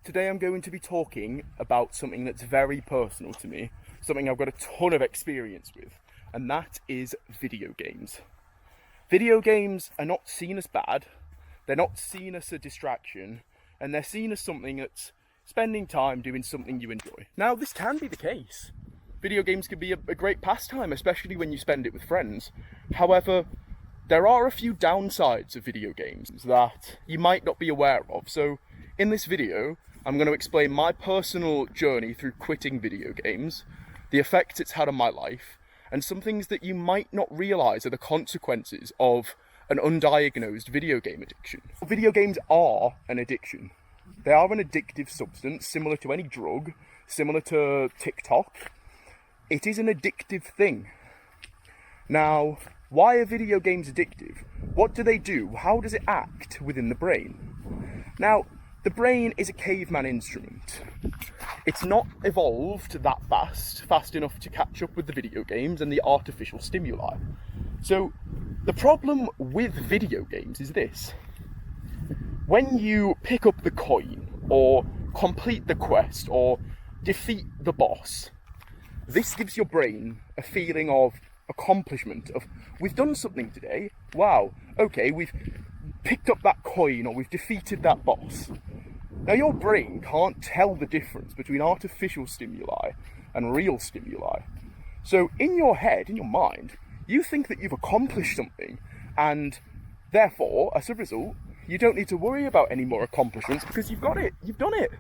Today I'm going to be talking about something that's very personal to me, something I've got a ton of experience with, and that is video games. Video games are not seen as bad, they're not seen as a distraction, and they're seen as something that's spending time doing something you enjoy. Now, this can be the case. Video games can be a great pastime, especially when you spend it with friends. However, there are a few downsides of video games that you might not be aware of. So, in this video, I'm going to explain my personal journey through quitting video games, the effect it's had on my life, and some things that you might not realise are the consequences of an undiagnosed video game addiction. Video games are an addiction. They are an addictive substance, similar to any drug, similar to TikTok. It is an addictive thing. Now, why are video games addictive? What do they do? How does it act within the brain? Now, the brain is a caveman instrument. It's not evolved that fast enough to catch up with the video games and the artificial stimuli. So, the problem with video games is this. When you pick up the coin, or complete the quest, or defeat the boss, this gives your brain a feeling of accomplishment, of we've done something today, wow, okay, we've picked up that coin, or we've defeated that boss. Now, your brain can't tell the difference between artificial stimuli and real stimuli. So in your head, in your mind, you think that you've accomplished something, and therefore, as a result, you don't need to worry about any more accomplishments because you've got it, you've done it.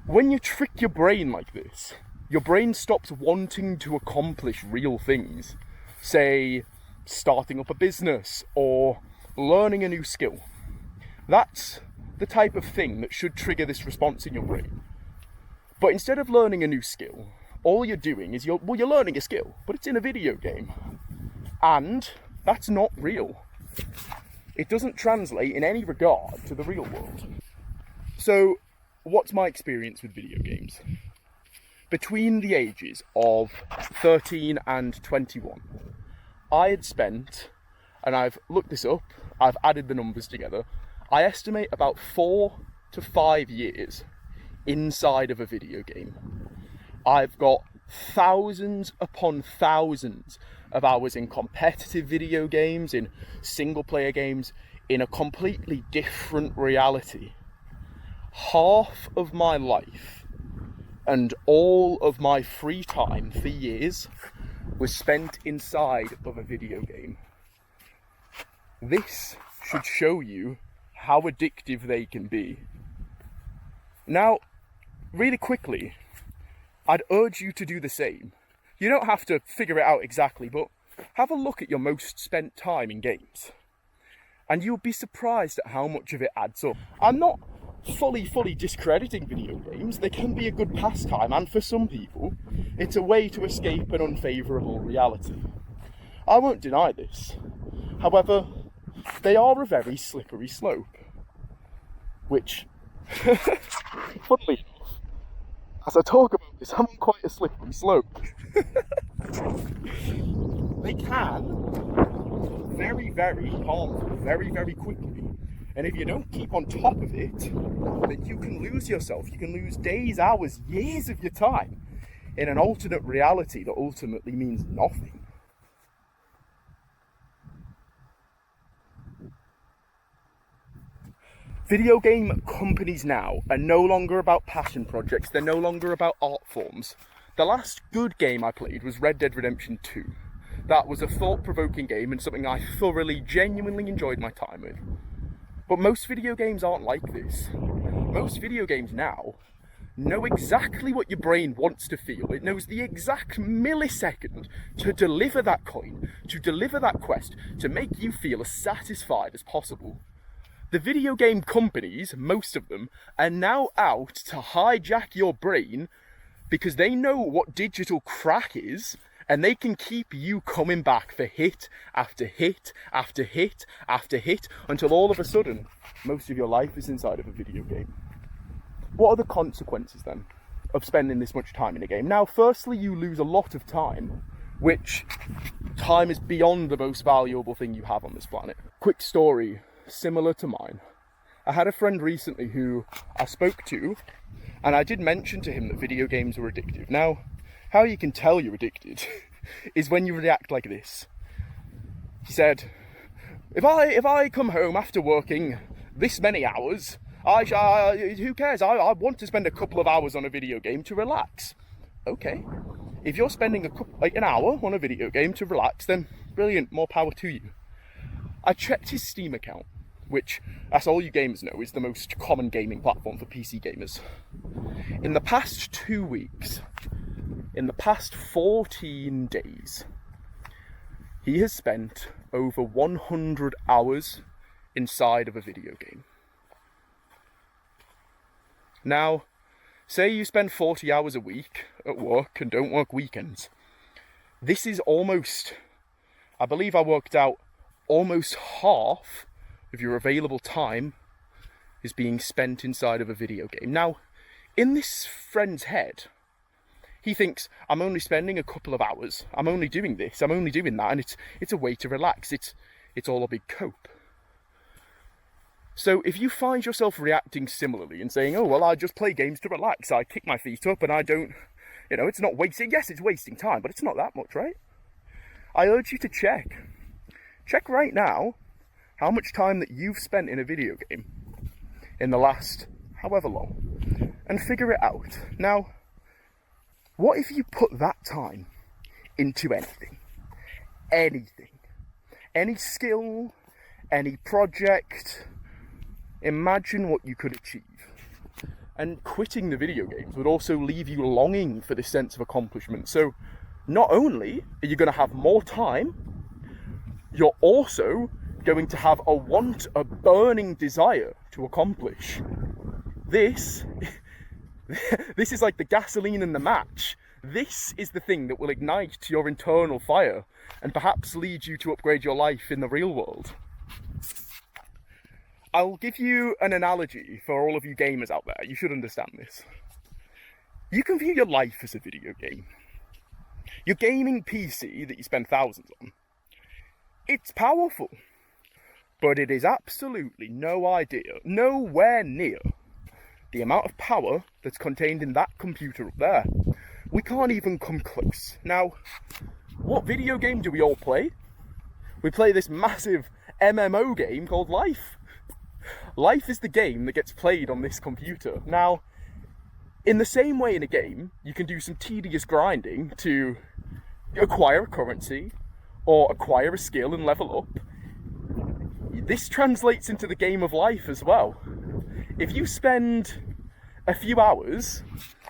When you trick your brain like this, your brain stops wanting to accomplish real things. Say, starting up a business or learning a new skill. That's the type of thing that should trigger this response in your brain. But instead of learning a new skill, all you're doing is you're learning a skill, but it's in a video game. And that's not real. It doesn't translate in any regard to the real world. So, what's my experience with video games? Between the ages of 13 and 21, I had spent, and I've looked this up, I've added the numbers together, I estimate about 4 to 5 years inside of a video game. I've got thousands upon thousands of hours in competitive video games, in single player games, in a completely different reality. Half of my life and all of my free time for years was spent inside of a video game. This should show you how addictive they can be. Now, really quickly, I'd urge you to do the same. You don't have to figure it out exactly, but have a look at your most spent time in games. And you'll be surprised at how much of it adds up. I'm not fully discrediting video games. They can be a good pastime, and for some people, it's a way to escape an unfavourable reality. I won't deny this. However, they are a very slippery slope. Which, funnily, as I talk about this, I'm on quite a slippery slope. They can very harmful, very quickly. And if you don't keep on top of it, then you can lose yourself. You can lose days, hours, years of your time in an alternate reality that ultimately means nothing. Video game companies now are no longer about passion projects, they're no longer about art forms. The last good game I played was Red Dead Redemption 2. That was a thought-provoking game and something I thoroughly, genuinely enjoyed my time with. But most video games aren't like this. Most video games now know exactly what your brain wants to feel. It knows the exact millisecond to deliver that coin, to deliver that quest, to make you feel as satisfied as possible. The video game companies, most of them, are now out to hijack your brain because they know what digital crack is, and they can keep you coming back for hit after hit after hit after hit until all of a sudden, most of your life is inside of a video game. What are the consequences then of spending this much time in a game? Now, firstly, you lose a lot of time, which time is beyond the most valuable thing you have on this planet. Quick story, similar to mine. I had a friend recently who I spoke to, and I did mention to him that video games were addictive. Now, how you can tell you're addicted is when you react like this. He said, if I come home after working this many hours, who cares? I want to spend a couple of hours on a video game to relax. Okay, if you're spending an hour on a video game to relax, then brilliant, more power to you. I checked his Steam account, which, as all you gamers know, is the most common gaming platform for PC gamers. In the past 2 weeks, in the past 14 days, he has spent over 100 hours inside of a video game. Now, say you spend 40 hours a week at work and don't work weekends. This is almost, I believe I worked out, almost half of your available time is being spent inside of a video game. Now, in this friend's head, he thinks, I'm only spending a couple of hours, I'm only doing this, I'm only doing that, and it's a way to relax, it's all a big cope. So if you find yourself reacting similarly and saying, oh, well, I just play games to relax, I kick my feet up and I don't, it's not wasting, yes, it's wasting time, but it's not that much, right? I urge you to check right now how much time that you've spent in a video game in the last however long, and figure it out. Now, what if you put that time into anything? Any skill, any project. Imagine what you could achieve. And quitting the video games would also leave you longing for this sense of accomplishment. So not only are you going to have more time, you're also going to have a burning desire to accomplish. This is like the gasoline and the match. This is the thing that will ignite your internal fire and perhaps lead you to upgrade your life in the real world. I'll give you an analogy for all of you gamers out there. You should understand this. You can view your life as a video game. Your gaming PC that you spend thousands on, it's powerful, but it is absolutely nowhere near the amount of power that's contained in that computer up there. We can't even come close. Now, what video game do we all play? We play this massive MMO game called Life. Life is the game that gets played on this computer. Now, in the same way in a game, you can do some tedious grinding to acquire a currency or acquire a skill and level up. This translates into the game of life as well. If you spend a few hours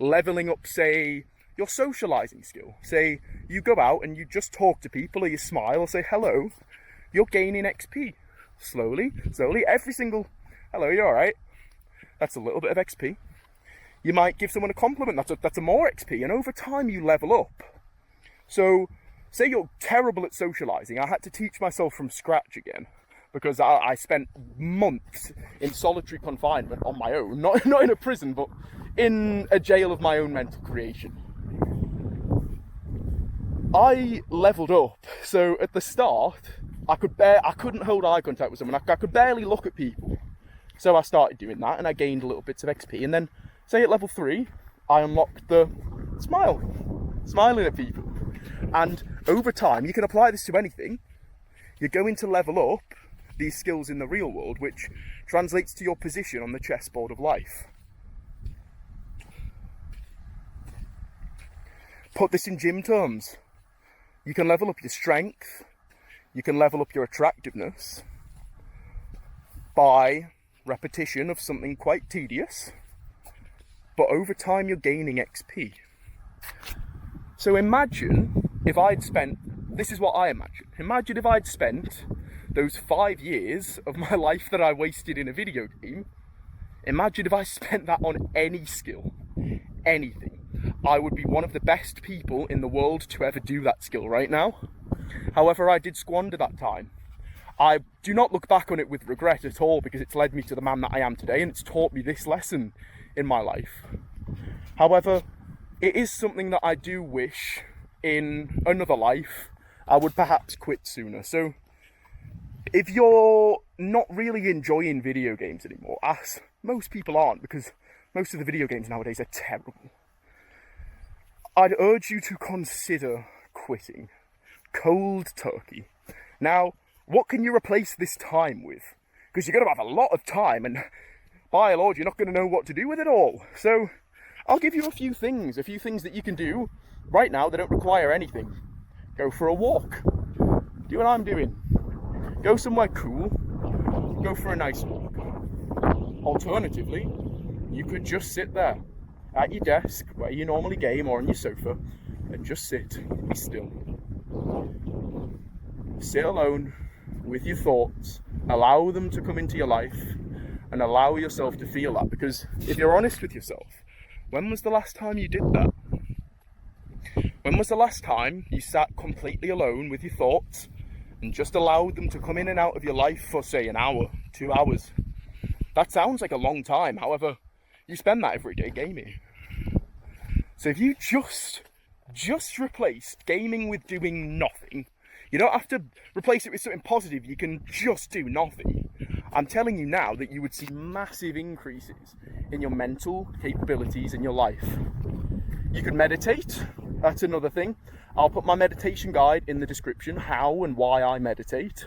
leveling up, say, your socializing skill, say you go out and you just talk to people or you smile or say hello, you're gaining XP. Slowly, every single hello, you alright? That's a little bit of XP. You might give someone a compliment, that's a more XP, and over time you level up. So, say you're terrible at socializing. I had to teach myself from scratch again, because I spent months in solitary confinement on my own, not in a prison, but in a jail of my own mental creation. I leveled up, so at the start, I couldn't hold eye contact with someone. I could barely look at people. So I started doing that and I gained little bits of XP. And then, say at level 3, I unlocked the smiling at people. And over time, you can apply this to anything. You're going to level up these skills in the real world, which translates to your position on the chessboard of life. Put this in gym terms. You can level up your strength. You can level up your attractiveness by repetition of something quite tedious, but over time you're gaining XP. So imagine if I'd spent, this is what I imagine if I'd spent those 5 years of my life that I wasted in a video game, imagine if I spent that on any skill, anything. I would be one of the best people in the world to ever do that skill right now. However, I did squander that time. I do not look back on it with regret at all, because it's led me to the man that I am today, and it's taught me this lesson in my life. However, it is something that I do wish in another life I would perhaps quit sooner. So if you're not really enjoying video games anymore, as most people aren't, because most of the video games nowadays are terrible, I'd urge you to consider quitting. Cold turkey. Now, what can you replace this time with? Because you're going to have a lot of time, and by Lord, you're not going to know what to do with it all. So, I'll give you a few things that you can do right now that don't require anything. Go for a walk. Do what I'm doing. Go somewhere cool. Go for a nice walk. Alternatively, you could just sit there at your desk where you normally game or on your sofa and just sit, be still. Sit alone with your thoughts, allow them to come into your life and allow yourself to feel that, because if you're honest with yourself, when was the last time you did that? When was the last time you sat completely alone with your thoughts and just allowed them to come in and out of your life for, say, an hour, 2 hours? That sounds like a long time, however, you spend that every day gaming. So if you just replaced gaming with doing nothing, you don't have to replace it with something positive, you can just do nothing. I'm telling you now that you would see massive increases in your mental capabilities in your life. You could meditate, that's another thing. I'll put my meditation guide in the description, how and why I meditate.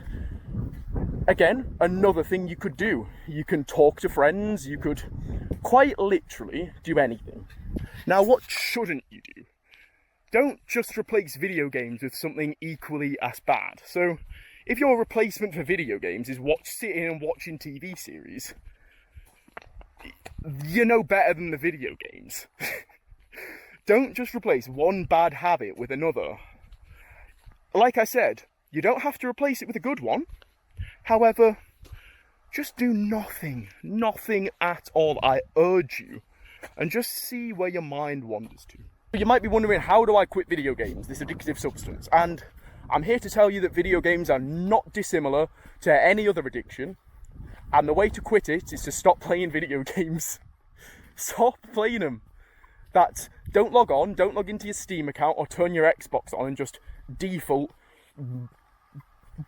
Again, another thing you could do. You can talk to friends, you could quite literally do anything. Now, what shouldn't you do? Don't just replace video games with something equally as bad. So, if your replacement for video games is sitting and watching TV series, you know better than the video games. Don't just replace one bad habit with another. Like I said, you don't have to replace it with a good one. However, just do nothing at all, I urge you, and just see where your mind wanders to. You might be wondering, how do I quit video games, this addictive substance? And I'm here to tell you that video games are not dissimilar to any other addiction, and the way to quit it is to stop playing video games. Stop playing them. Don't log on, don't log into your Steam account or turn your Xbox on and just default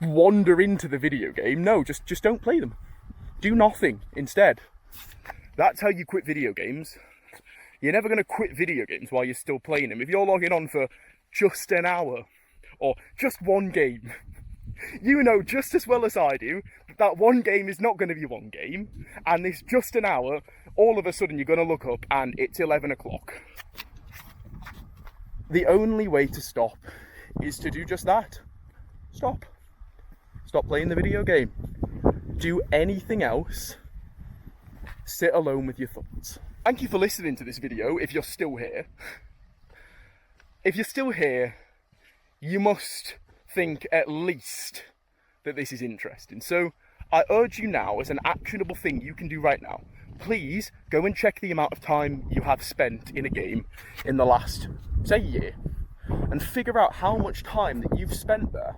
wander into the video game. No, just don't play them. Do nothing instead. That's how you quit video games. You're never going to quit video games while you're still playing them. If you're logging on for just an hour or just one game, you know just as well as I do that one game is not going to be one game, and this just an hour, all of a sudden you're going to look up and it's 11 o'clock. The only way to stop is to do just that. Stop. Stop playing the video game. Do anything else. Sit alone with your thoughts. Thank you for listening to this video, if you're still here. If you're still here, you must think at least that this is interesting. So I urge you now, as an actionable thing you can do right now, please go and check the amount of time you have spent in a game in the last, say, year, and figure out how much time that you've spent there.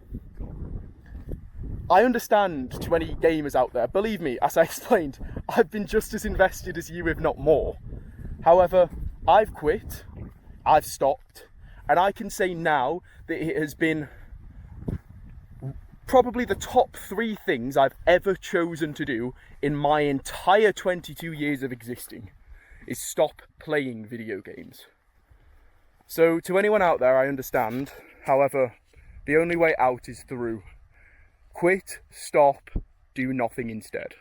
I understand to any gamers out there, believe me, as I explained, I've been just as invested as you, if not more. However, I've quit, I've stopped, and I can say now that it has been probably the top 3 things I've ever chosen to do in my entire 22 years of existing, is stop playing video games. So to anyone out there, I understand. However, the only way out is through. Quit, stop, do nothing instead.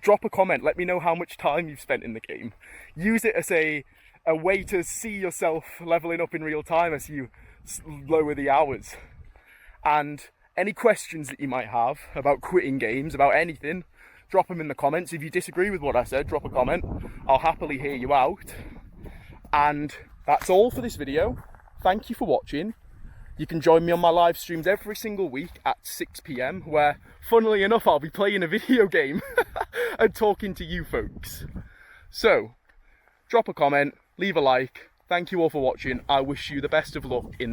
Drop a comment, let me know how much time you've spent in the game. Use it as a way to see yourself leveling up in real time as you lower the hours. And any questions that you might have about quitting games, about anything, drop them in the comments. If you disagree with what I said, drop a comment. I'll happily hear you out. And that's all for this video. Thank you for watching. You can join me on my live streams every single week at 6 PM, where, funnily enough, I'll be playing a video game and talking to you folks. So, drop a comment, leave a like. Thank you all for watching. I wish you the best of luck in this.